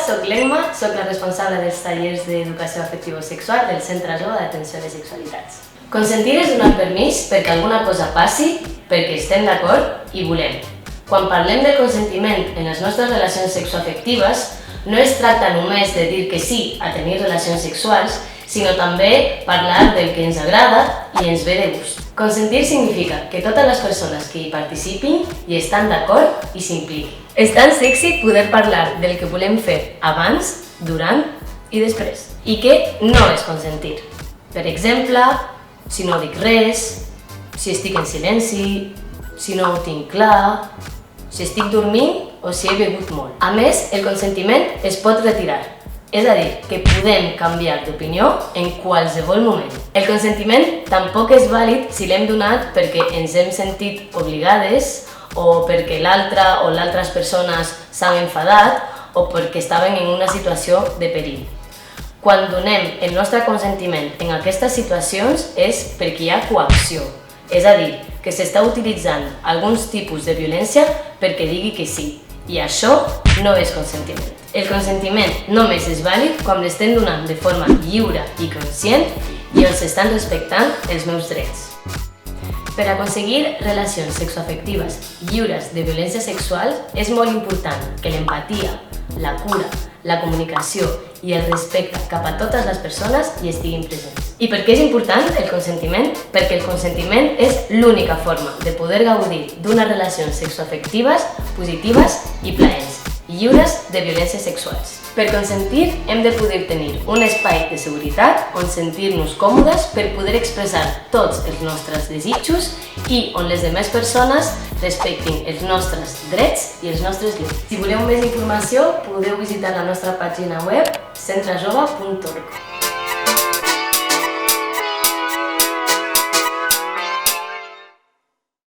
soc l'Emma, soc la responsable dels tallers d'educació afectivo-sexual del Centre Jove d'Atenció a les Sexualitats. Consentir és donar permís perquè alguna cosa passi, perquè estem d'acord i volem. Quan parlem de consentiment en les nostres relacions sexoafectives, no es tracta només de dir que sí a tenir relacions sexuals, sinó també parlar del que ens agrada i ens ve de gust. Consentir significa que totes les persones que hi participin hi estan d'acord i s'impliquin. És tan sexy poder parlar del que volem fer abans, durant i després. I què no és consentir. Per exemple, si no dic res, si estic en silenci, si no ho tinc clar, si estic dormint o si he begut molt. A més, el consentiment es pot retirar. És a dir, que podem canviar d'opinió en qualsevol moment. El consentiment tampoc és vàlid si l'hem donat perquè ens hem sentit obligades o perquè l'altra o l'altres persones s'han enfadat o perquè estaven en una situació de perill. Quan donem el nostre consentiment en aquestes situacions és perquè hi ha coacció, és a dir, que s'està utilitzant alguns tipus de violència perquè digui que sí, i això no és consentiment. El consentiment només és vàlid quan l'estem donant de forma lliure i conscient i on s'estan respectant els meus drets. Per aconseguir relacions sexoafectives lliures de violència sexual és molt important que l'empatia, la cura, la comunicació i el respecte cap a totes les persones hi estiguin presents. I per què és important el consentiment? Perquè el consentiment és l'única forma de poder gaudir d'unes relacions sexoafectives positives i plaents, lliures de violències sexuals. Per consentir hem de poder tenir un espai de seguretat on sentir-nos còmodes per poder expressar tots els nostres desitjos i on les demés persones respectin els nostres drets i els nostres llibres. Si voleu més informació, podeu visitar la nostra pàgina web centrejove.org.